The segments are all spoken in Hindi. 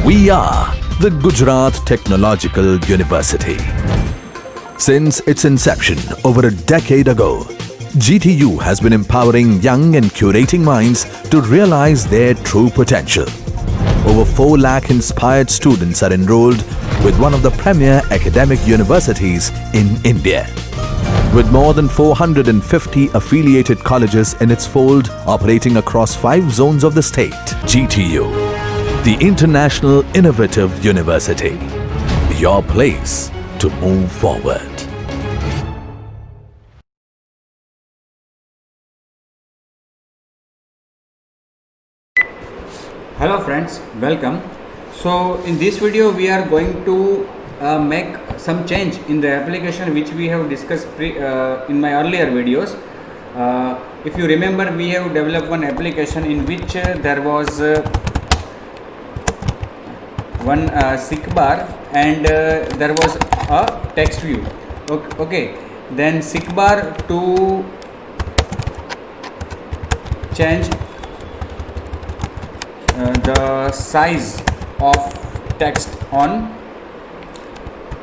We are the Gujarat Technological University. Since its inception over a decade ago, GTU has been empowering young and curating minds to realize their true potential. Over 4 lakh inspired students are enrolled with one of the premier academic universities in India. With more than 450 affiliated colleges in its fold operating across 5 zones of the state, GTU, the International Innovative University, your place to move forward. Hello friends, welcome. So in this video we are going to make some change in the application which we have discussed in my earlier videos. If you remember, we have developed one application in which there was one sick bar and there was a text view. Okay. Then sick bar to change the size of text on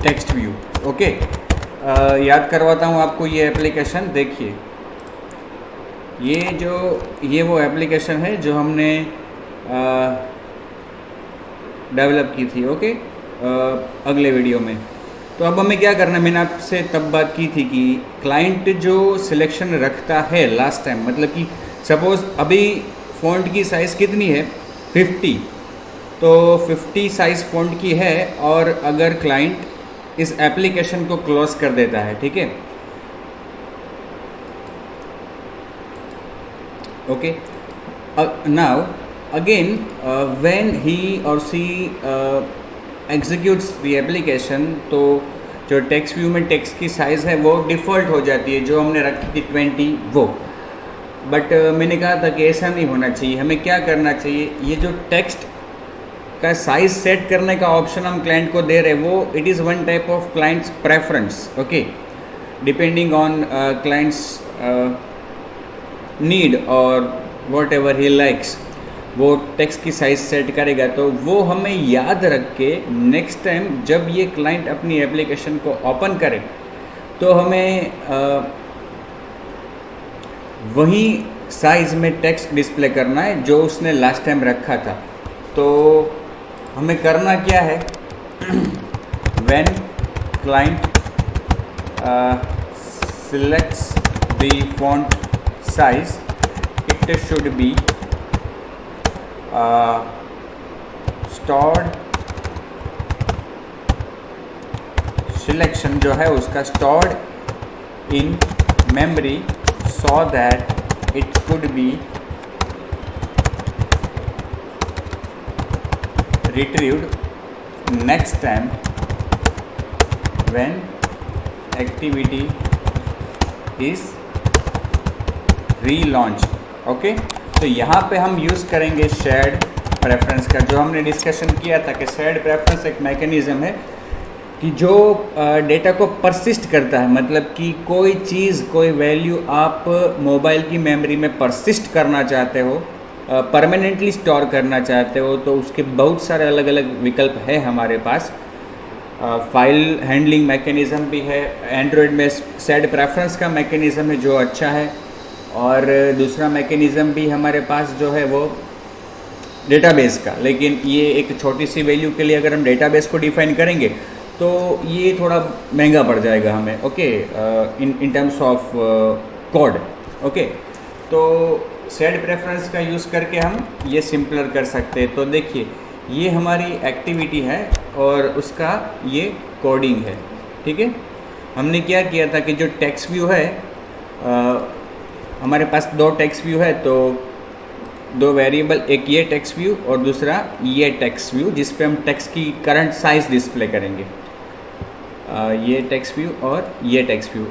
text view. Okay, याद करवाता हूँ आपको ये एप्लीकेशन. देखिए, ये वो एप्लीकेशन है जो हमने डेवलप की थी. ओके, अगले वीडियो में. तो अब हमें क्या करना है, मैंने आपसे तब बात की थी कि क्लाइंट जो सिलेक्शन रखता है लास्ट टाइम, मतलब कि सपोज़ अभी फ़ॉन्ट की साइज़ कितनी है 50, तो 50 साइज़ फ़ॉन्ट की है और अगर क्लाइंट इस एप्लीकेशन को क्लोज कर देता है, ठीक है. Okay, now again when he और सी एग्जीक्यूट्स द एप्लीकेशन, तो जो टेक्स्ट व्यू में टेक्स्ट की साइज़ है वो डिफ़ॉल्ट हो जाती है, जो हमने रखी थी 20 वो. बट मैंने कहा था कि ऐसा नहीं होना चाहिए. हमें क्या करना चाहिए, ये जो टेक्स्ट का साइज सेट करने का ऑप्शन हम क्लाइंट को दे रहे हैं, वो it is one type of clients preference. Okay, depending on clients need और वॉट एवर ही लाइक्स, वो टेक्स्ट की साइज़ सेट करेगा. तो वो हमें याद रख के नेक्स्ट टाइम जब ये क्लाइंट अपनी एप्लीकेशन को ओपन करे तो हमें वही साइज़ में टेक्स्ट डिस्प्ले करना है जो उसने लास्ट टाइम रखा था. तो हमें करना क्या है, when client selects the font size, it should be stored, selection जो है उसका stored in memory so that it could be retrieved next time when activity is relaunched. Okay, तो यहाँ पे हम यूज़ करेंगे शेयर्ड प्रेफरेंस का, जो हमने डिस्कशन किया था कि शेयर्ड प्रेफरेंस एक मैकेनिज़्म है कि जो डेटा को परसिस्ट करता है, मतलब कि कोई चीज़, कोई वैल्यू आप मोबाइल की मेमोरी में परसिस्ट करना चाहते हो, परमानेंटली स्टोर करना चाहते हो, तो उसके बहुत सारे अलग अलग विकल्प है हमारे पास. फाइल हैंडलिंग मैकेनिज़्म भी है, एंड्रॉयड में सेड प्रेफरेंस का मैकेनिज़्म है जो अच्छा है, और दूसरा मैकेनिज़्म भी हमारे पास जो है वो डेटाबेस का. लेकिन ये एक छोटी सी वैल्यू के लिए अगर हम डेटाबेस को डिफ़ाइन करेंगे तो ये थोड़ा महंगा पड़ जाएगा हमें. Okay, in terms of code. Okay, तो सेड प्रेफरेंस का यूज़ करके हम ये सिंपलर कर सकते हैं. तो देखिए, ये हमारी एक्टिविटी है और उसका ये कोडिंग है. ठीक है, हमने क्या किया था कि जो टेक्स्ट व्यू है, हमारे पास 2 टेक्स्ट व्यू है, तो 2 वेरिएबल, एक ये टेक्स्ट व्यू और दूसरा ये टेक्स्ट व्यू, जिस पे हम टेक्स्ट की करंट साइज डिस्प्ले करेंगे. ये टेक्स्ट व्यू और ये टेक्स्ट व्यू.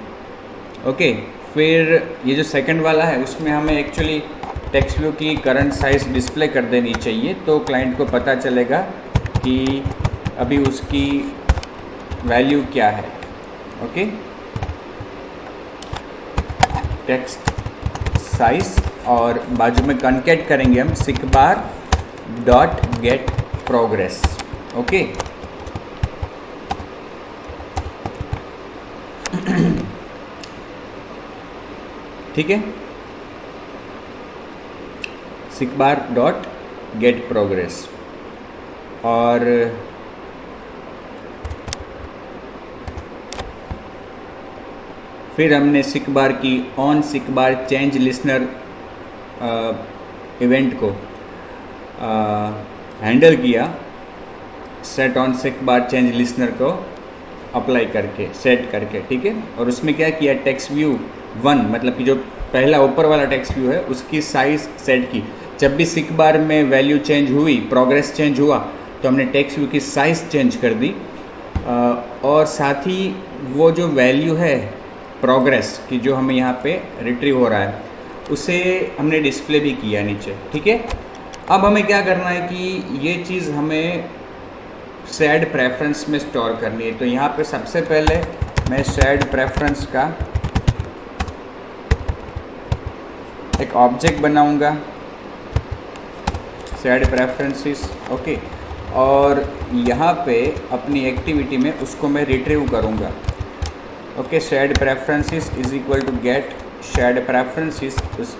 ओके, फिर ये जो सेकंड वाला है उसमें हमें एक्चुअली टेक्स्ट व्यू की करंट साइज डिस्प्ले कर देनी चाहिए, तो क्लाइंट को पता चलेगा कि अभी उसकी वैल्यू क्या है. ओके, टेक्स्ट साइज और बाजू में कॉन्केट करेंगे हम seekbar dot get progress. Okay. ठीक है, सिकबार डॉट गेट प्रोग्रेस, और फिर हमने सिकबार की ऑन सिकबार चेंज लिसनर इवेंट को हैंडल किया, सेट ऑन सिकबार चेंज लिसनर को अप्लाई करके, सेट करके, ठीक है। और उसमें क्या किया, टेक्स्ट व्यू 1 मतलब कि जो पहला ऊपर वाला टेक्स्ट व्यू है उसकी साइज सेट की। जब भी सिकबार में वैल्यू चेंज हुई, प्रोग्रेस चेंज हुआ, तो हमने टेक्स्ट व्यू की साइज़ चेंज कर दी, और साथ ही वो जो वैल्यू है प्रोग्रेस की जो हमें यहाँ पे रिट्रीव हो रहा है उसे हमने डिस्प्ले भी किया नीचे, ठीक है। अब हमें क्या करना है कि ये चीज़ हमें शेयर्ड प्रेफरेंस में स्टोर करनी है। तो यहाँ पे सबसे पहले मैं शेयर्ड प्रेफरेंस का एक ऑब्जेक्ट बनाऊंगा, शेयर्ड प्रेफरेंसेस, ओके। और यहाँ पे अपनी एक्टिविटी में उसको मैं रिट्रीव करूँगा, okay. Shared preferences is equal to get shared preferences, उस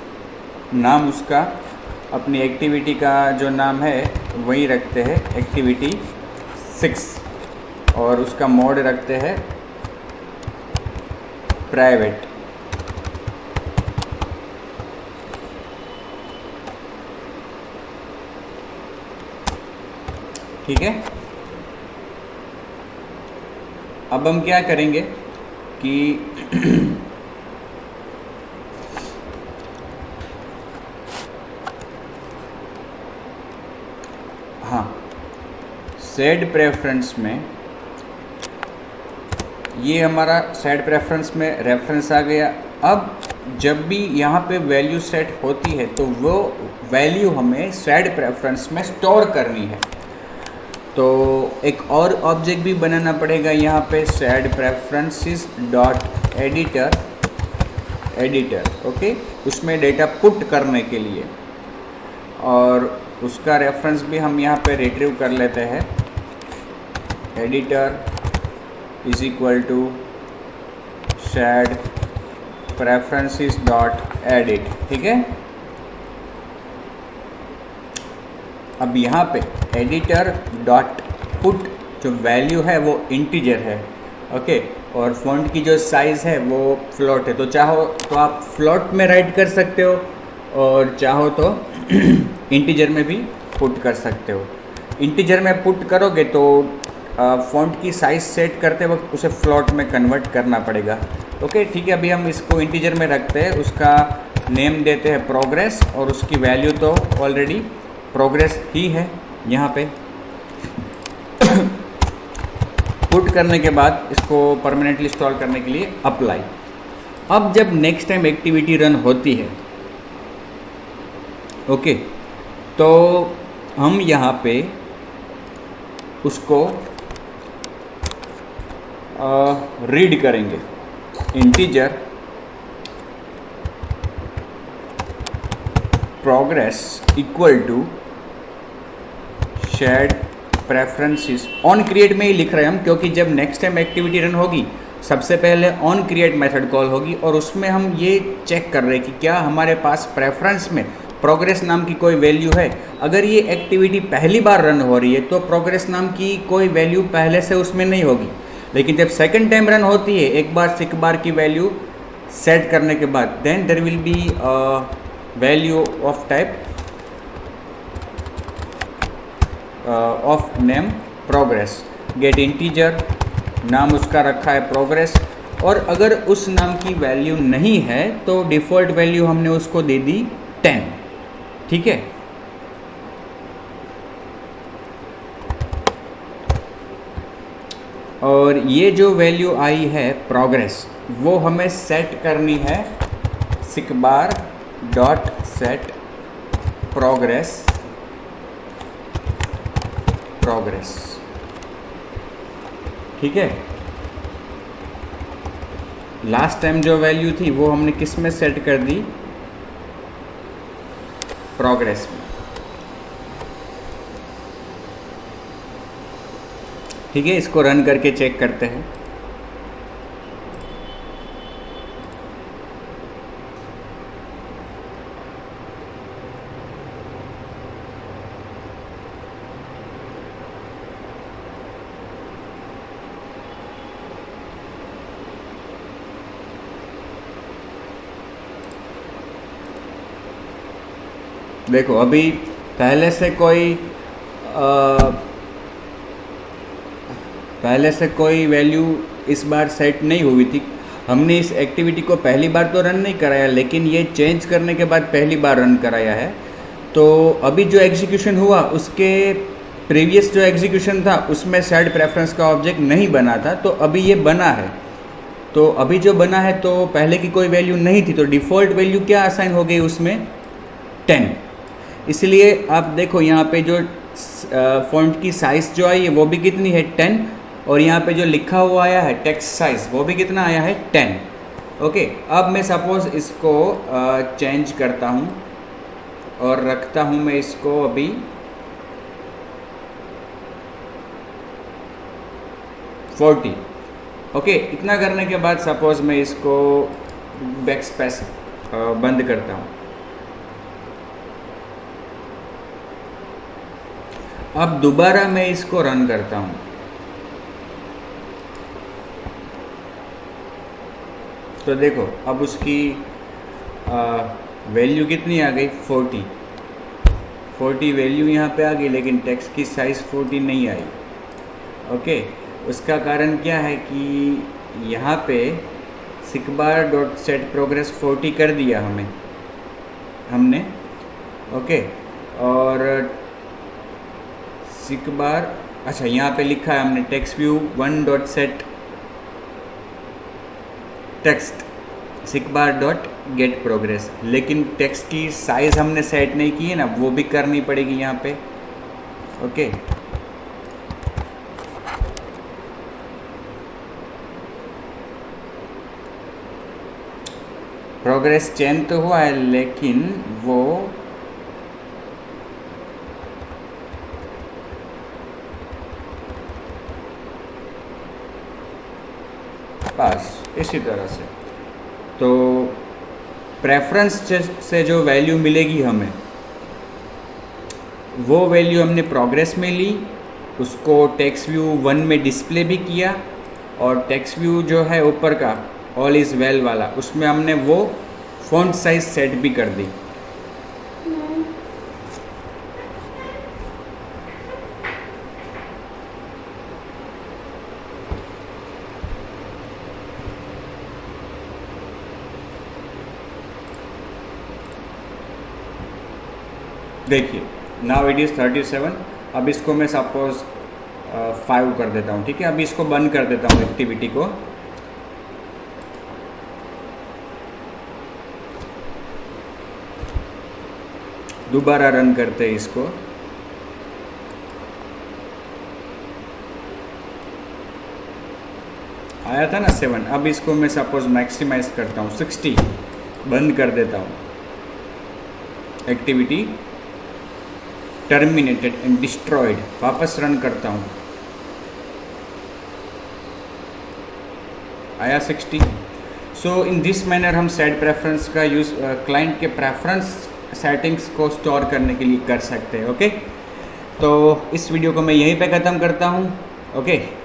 नाम उसका अपनी एक्टिविटी का जो नाम है वही रखते हैं, एक्टिविटी 6, और उसका मोड रखते हैं प्राइवेट। ठीक है। अब हम क्या करेंगे कि हाँ, सेट प्रेफरेंस में ये हमारा सेट प्रेफरेंस में रेफरेंस आ गया। अब जब भी यहाँ पे वैल्यू सेट होती है तो वो वैल्यू हमें सेट प्रेफरेंस में स्टोर करनी है। तो एक और ऑब्जेक्ट भी बनाना पड़ेगा यहाँ पे, set preferences dot editor, okay, उसमें डेटा पुट करने के लिए, और उसका रेफरेंस भी हम यहाँ पे रिट्रीव कर लेते हैं, editor is equal to set preferences dot edit, ठीक है। अब यहाँ पे एडिटर डॉट पुट जो वैल्यू है वो इंटीजर है, ओके, और फॉन्ट की जो साइज़ है वो फ्लोट है। तो चाहो तो आप फ्लोट में राइट कर सकते हो, और चाहो तो इंटीजर में भी पुट कर सकते हो। इंटीजर में पुट करोगे तो फॉन्ट की साइज़ सेट करते वक्त उसे फ्लोट में कन्वर्ट करना पड़ेगा, ओके, ठीक है। अभी हम इसको इंटीजर में रखते हैं, उसका नेम देते हैं प्रोग्रेस, और उसकी वैल्यू तो ऑलरेडी प्रोग्रेस ही है यहाँ पे। पुट करने के बाद इसको परमानेंटली स्टोर करने के लिए अप्लाई। अब जब नेक्स्ट टाइम एक्टिविटी रन होती है, ओके, तो हम यहाँ पे उसको रीड करेंगे, integer progress equal to shared preferences on create में ही लिख रहे हैं हम, क्योंकि जब नेक्स्ट टाइम एक्टिविटी रन होगी सबसे पहले ऑन क्रिएट मेथड कॉल होगी, और उसमें हम ये चेक कर रहे हैं कि क्या हमारे पास प्रेफरेंस में प्रोग्रेस नाम की कोई वैल्यू है। अगर ये एक्टिविटी पहली बार रन हो रही है तो प्रोग्रेस नाम की कोई वैल्यू पहले से उसमें नहीं होगी, लेकिन जब सेकंड टाइम रन होती है, एक बार सिकबार की वैल्यू सेट करने के बाद, then there will be value of type of name progress, get integer, नाम उसका रखा है प्रोग्रेस, और अगर उस नाम की वैल्यू नहीं है तो डिफ़ॉल्ट वैल्यू हमने उसको दे दी 10, ठीक है। और ये जो वैल्यू आई है प्रोग्रेस, वो हमें सेट करनी है सिकबार डॉट सेट प्रोग्रेस, ठीक है। लास्ट टाइम जो वैल्यू थी वो हमने किस में सेट कर दी, प्रोग्रेस में। ठीक है, इसको रन करके चेक करते हैं। देखो अभी पहले से कोई वैल्यू इस बार सेट नहीं हुई थी। हमने इस एक्टिविटी को पहली बार तो रन नहीं कराया, लेकिन ये चेंज करने के बाद पहली बार रन कराया है। तो अभी जो एग्जीक्यूशन हुआ उसके प्रीवियस जो एग्जीक्यूशन था उसमें सेट प्रेफरेंस का ऑब्जेक्ट नहीं बना था, तो अभी ये बना है। तो अभी जो बना है तो पहले की कोई वैल्यू नहीं थी, तो डिफ़ॉल्ट वैल्यू क्या असाइन हो गई उसमें 10। इसलिए आप देखो यहाँ पे जो फॉन्ट की साइज़ जो आई है वो भी कितनी है 10, और यहाँ पे जो लिखा हुआ आया है टेक्स्ट साइज़ वो भी कितना आया है 10। ओके, अब मैं सपोज़ इसको चेंज करता हूँ और रखता हूँ मैं इसको अभी 40। ओके, इतना करने के बाद सपोज़ मैं इसको बैक स्पेस बंद करता हूँ। अब दोबारा मैं इसको रन करता हूँ। तो देखो अब उसकी वैल्यू कितनी आ गई 40 वैल्यू यहाँ पे आ गई, लेकिन टेक्स्ट की साइज़ 40 नहीं आई। ओके, उसका कारण क्या है कि यहाँ पे सिकबार डॉट सेट प्रोग्रेस 40 कर दिया हमने। ओके, और सिकबार, अच्छा यहाँ पे लिखा है हमने text view 1 dot set text seekbar dot get progress, लेकिन टेक्स्ट की साइज़ हमने सेट नहीं की है ना, वो भी करनी पड़ेगी यहाँ पे। ओके, प्रोग्रेस चेंज तो हुआ है, लेकिन वो पास इसी तरह से। तो प्रेफरेंस से जो वैल्यू मिलेगी हमें, वो वैल्यू हमने प्रोग्रेस में ली, उसको टेक्स्ट व्यू 1 में डिस्प्ले भी किया, और टेक्स्ट व्यू जो है ऊपर का ऑल इज़ वेल वाला, उसमें हमने वो फॉन्ट साइज सेट भी कर दी। देखिए नाउ इट इज़ 37। अब इसको मैं सपोज 5 कर देता हूँ। ठीक है, अभी इसको बंद कर देता हूँ एक्टिविटी को। दोबारा रन करते हैं इसको। आया था ना 7। अब इसको मैं सपोज मैक्सिमाइज करता हूँ 60, बंद कर देता हूँ। एक्टिविटी टर्मिनेटेड एंड डिस्ट्रॉयड, वापस रन करता हूँ। आया 60। सो इन दिस मैनर हम सेट प्रेफरेंस का यूज़ क्लाइंट के प्रेफरेंस सेटिंग्स को स्टोर करने के लिए कर सकते हैं। ओके, तो इस वीडियो को मैं यहीं पे ख़त्म करता हूँ। ओके।